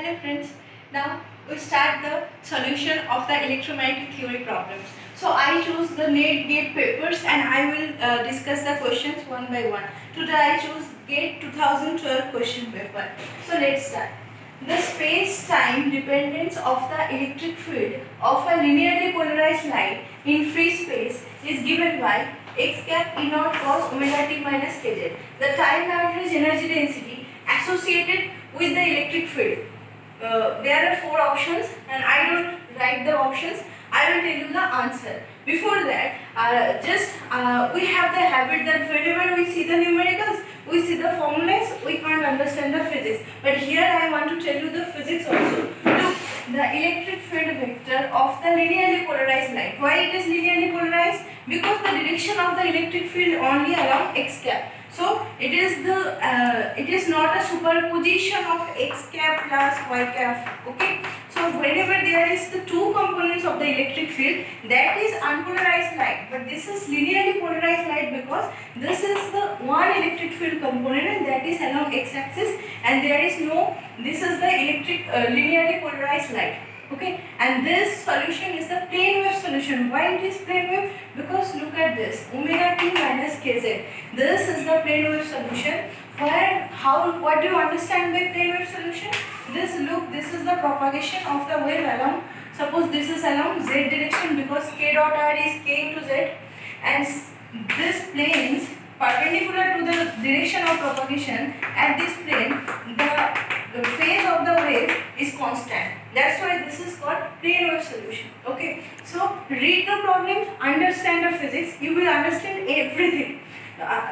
Hello friends, now we start the solution of the electromagnetic theory problems. So I choose the NET GATE papers and I will discuss the questions one by one. Today I choose GATE 2012 question paper. So let's start. The space-time dependence of the electric field of a linearly polarized light in free space is given by x cap E naught cos omega t minus kz. The time average energy density associated with the electric field. There are four options and I don't write the options. I will tell you the answer. Before that, we have the habit that whenever we see the numericals, we see the formulas, we can't understand the physics. But here I want to tell you the physics also. Look, the electric field vector of the linearly polarized light. Why it is linearly polarized? Because the direction of the electric field only along x cap. So it is not a superposition of x cap plus y cap. Okay. So whenever there is the two components of the electric field, that is unpolarized light. But this is linearly polarized light because this is the one electric field component and that is along x-axis, and there is no. This is the linearly polarized light. Okay, and this solution is the plane wave solution. Why it is plane wave? Because look at this, omega t minus kz. This is the plane wave solution. What do you understand by plane wave solution? This is the propagation of the wave along, suppose this is along z direction because k dot r is k into z, and this planes perpendicular to the direction of propagation at this plane, the phase of the wave is constant. That's why this is called plane wave solution. Okay, so read the problems, understand the physics, you will understand everything.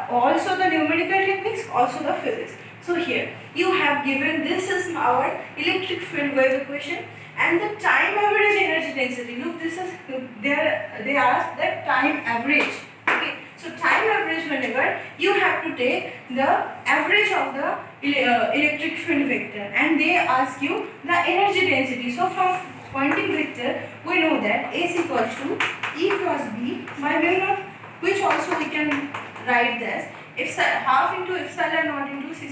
Also the numerical techniques, also the physics. So here you have given, this is our electric field wave equation and the time average energy density. Look, this is they ask the time average. Okay, so time average, whenever you have to take the average of the electric field vector and they ask you the energy density. So from Poynting vector we know that S equals to E cross B by mu naught, which also we can write this half into epsilon naught into c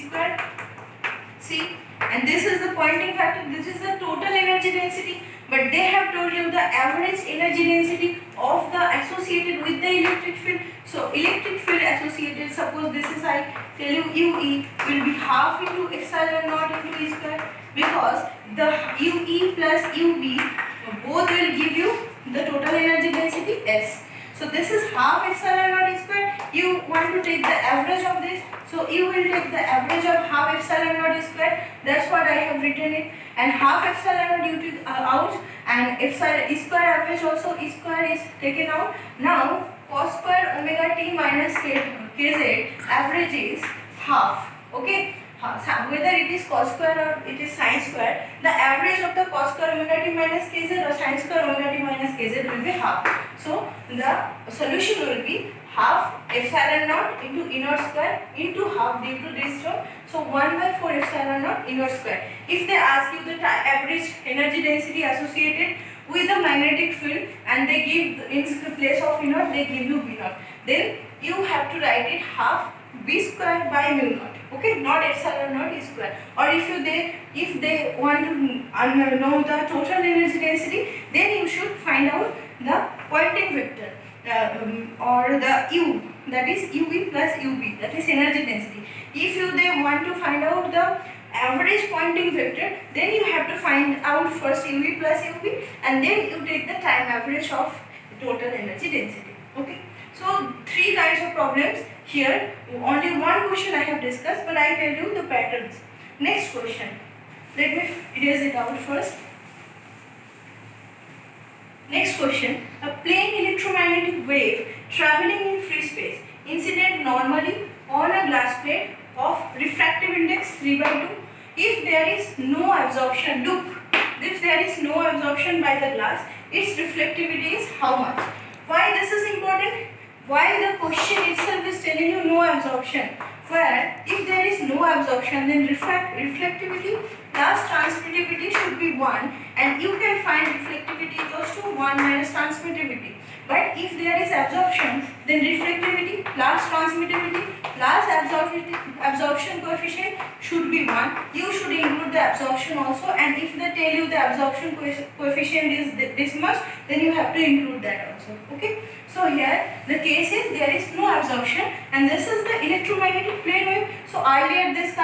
square. See, and this is the Poynting factor, this is the total energy density, but they have told you the average energy density of the associated with the electric field. So electric field associated, suppose this is, I tell you, UE will be half into epsilon naught into E square, because the UE plus UV both will give you the total energy density S. So this is half epsilon naught square. You want to take the average of this, so you will take the average of half epsilon naught square. That's what I have written it. And half epsilon naught you take out, and epsilon E square average also, E square is taken out. Now cos square omega t minus kz average is half. Okay. Whether it is cos square or it is sin square, the average of the cos square omega t minus kz or sin square omega t minus kz will be half. So the solution will be half epsilon naught into E naught square into half due to this term. So 1 by 4 epsilon naught E naught square. If they ask you the average energy density associated with the magnetic field and they give in place of E naught, they give you B naught, then you have to write it half B square by mu naught. Okay, not epsilon naught E square. Or if they want to know the total energy density, then you should find out the Poynting vector or the U, that is UV plus UB, that is energy density. If they want to find out the average Poynting vector, then you have to find out first UV plus UB and then you take the time average of total energy density. Okay, so three kinds of problems. Here only one question I have discussed, but I tell you the patterns. Next question, let me erase it out first. Next question, a plane electromagnetic wave traveling in free space incident normally on a glass plate of refractive index 3/2. If there is no absorption, look, if there is no absorption by the glass, its reflectivity is how much? Why this is important? Why the question itself is telling you no absorption? Where if there is no absorption, then reflectivity plus transmittivity should be 1, and you can find reflectivity equals to 1 minus transmittivity. But if there is absorption, then reflectivity plus transmittivity plus absorption coefficient should be 1. You should include the the absorption also, and if they tell you the absorption coefficient is this much, then you have to include that also. Okay, so here the case is there is no absorption, and this is the electromagnetic plane wave. So earlier this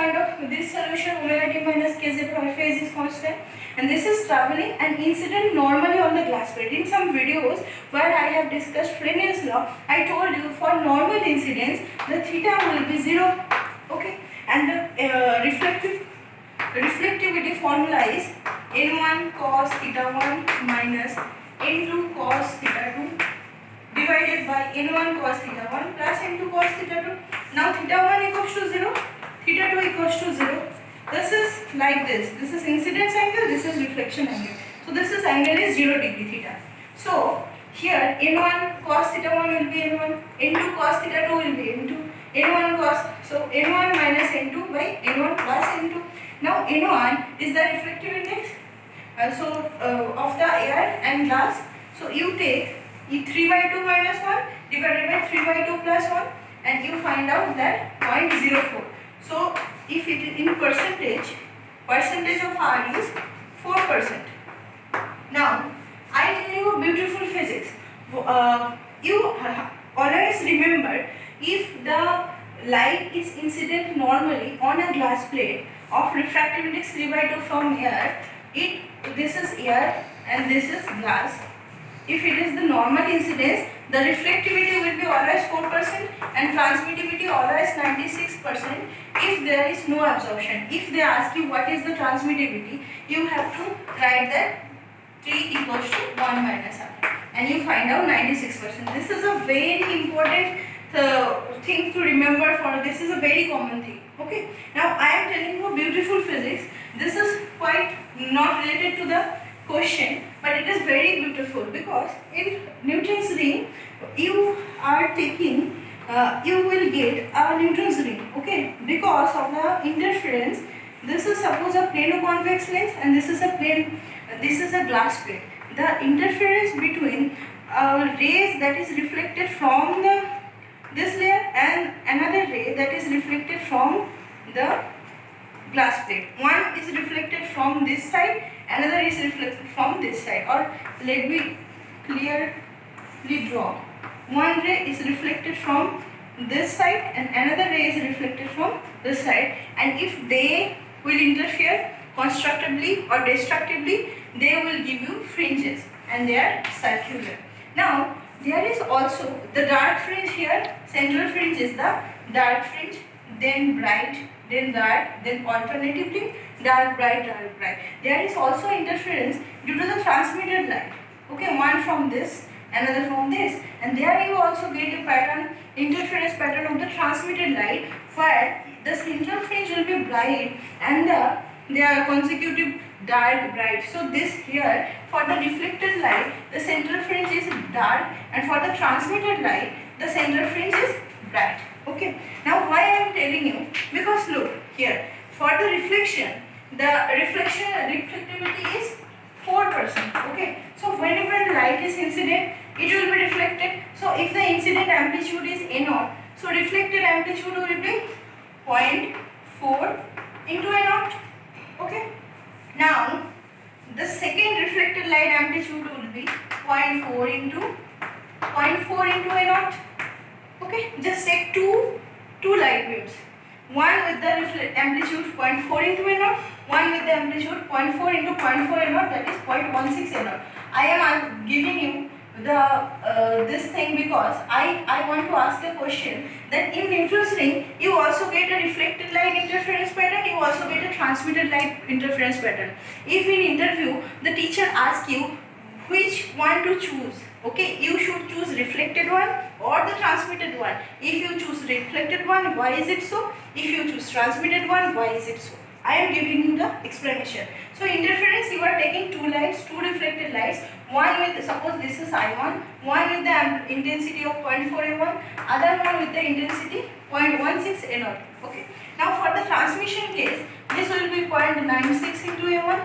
solution omega t minus kz phase is constant, and this is traveling and incident normally on the glass plate. In some videos where I have discussed Fresnel's law, I told you for normal incidence the theta will be 0. Okay, and the reflectivity formula is n1 cos theta 1 minus n2 cos theta 2 divided by n1 cos theta 1 plus n2 cos theta 2. Now theta 1 equals to 0, theta 2 equals to 0. This is like this. This is incidence angle, this is reflection angle. So this is angle is 0 degree theta. So here n1 cos theta 1 will be n1, n2 cos theta 2 will be n2, n1 cos, so n1 minus n2 by n1 plus n2. Now n1 is the reflective index of the air and glass. So you take 3 by 2 minus 1 divided by 3 by 2 plus 1, and you find out that 0.04. So if it is in percentage of R is 4%. Now I tell you a beautiful physics. You always remember, if the light is incident normally on a glass plate of refractive index 3 by 2 from air, this is air and this is glass. If it is the normal incidence, the reflectivity will be always 4% and transmittivity always 96% if there is no absorption. If they ask you what is the transmittivity, you have to write that T equals to 1 minus R, and you find out 96%. This is a very important thing to remember, for this is a very common thing. Okay, now I am telling you beautiful physics. This is quite not related to the question, but it is very beautiful, because in Newton's ring you are taking you will get a Newton's ring. Okay, because of the interference. This is suppose a plano-convex lens, and this is a glass plate. The interference between rays that is reflected from this layer and another ray that is reflected from the glass plate. One is reflected from this side, another is reflected from this side. Or let me clearly draw. One ray is reflected from this side and another ray is reflected from this side, and if they will interfere constructively or destructively, they will give you fringes, and they are circular. Now there is also the dark fringe here. Central fringe is the dark fringe, then bright, then dark, then alternatively dark, bright, dark, bright. There is also interference due to the transmitted light. Okay, one from this, another from this, and there you also get a pattern, interference pattern of the transmitted light, where the central fringe will be bright and they are consecutive dark, bright. So this here, for the reflected light, the central fringe is dark, and for the transmitted light, the central fringe is bright. Okay, now why I am telling you, because look here, for the reflection, the reflectivity is 4%. Okay, so whenever light is incident, it will be reflected. So if the incident amplitude is A0, so reflected amplitude will be 0.4 into A0. Okay, now the second reflected light amplitude will be 0.4 into A0. Okay, just take two light waves, one with the amplitude 0.4 into A0, one with the amplitude 0.4 into 0.4 A0, that is 0.16 A0. I am giving you the this thing because I want to ask a question that in Newton's ring you also get a reflected light interference pattern, you also get a transmitted light interference pattern. If in interview the teacher asks you which one to choose, okay, you should choose reflected one or the transmitted one. If you choose reflected one, why is it so? If you choose transmitted one, why is it so? I am giving you the explanation. So interference, you are taking two lights, two reflected lights, one with, suppose this is I1, one with the intensity of 0.4 A1, other one with the intensity 0.16 A0. Okay. Now for the transmission case, this will be 0.96 into A1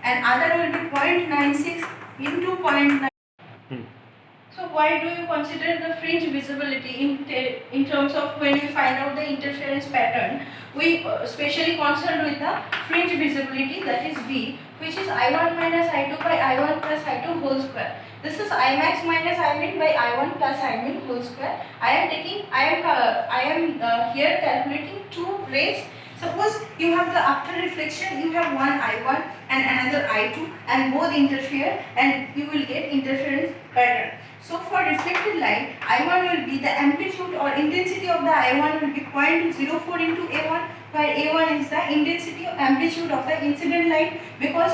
and other will be 0.96 into 0.9. So why do you consider the fringe visibility in terms of when we find out the interference pattern? We specially concerned with the fringe visibility, that is V, which is I1 minus I2 by I1 plus I2 whole square. This is I max minus I min by I1 plus I min whole square. I am here calculating two rays. Suppose you have the after reflection, you have one I1 and another I2 and both interfere, and you will get interference pattern. So for reflected light, I1 will be the amplitude or intensity of the I1 will be 0.04 into A1, where A1 is the intensity or amplitude of the incident light, because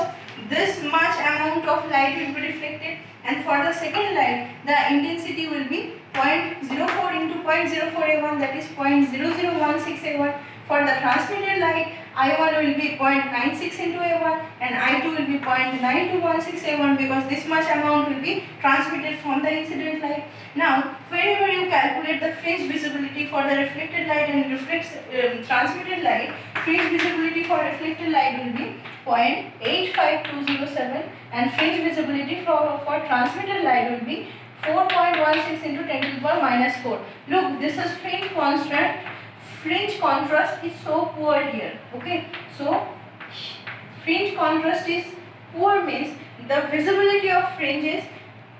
this much amount of light will be reflected, and for the second light the intensity will be 0.04 into 0.04 A1, that is 0.0016 A1. For the transmitted light, I1 will be 0.96 into A1 and I2 will be 0.9216 A1, because this much amount will be transmitted from the incident light. Now, whenever you calculate the fringe visibility for the reflected light and transmitted light, fringe visibility for reflected light will be 0.85207 and fringe visibility for transmitted light will be 4.16 into 10 to the power minus 4. Look, this is fringe constant. Fringe contrast is so poor here. Okay, so fringe contrast is poor means the visibility of fringes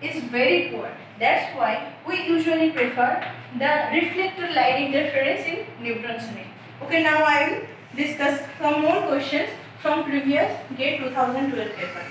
is very poor. That's why we usually prefer the reflected light interference in Newton's ring. Okay, now I will discuss some more questions from previous GATE 2012 paper.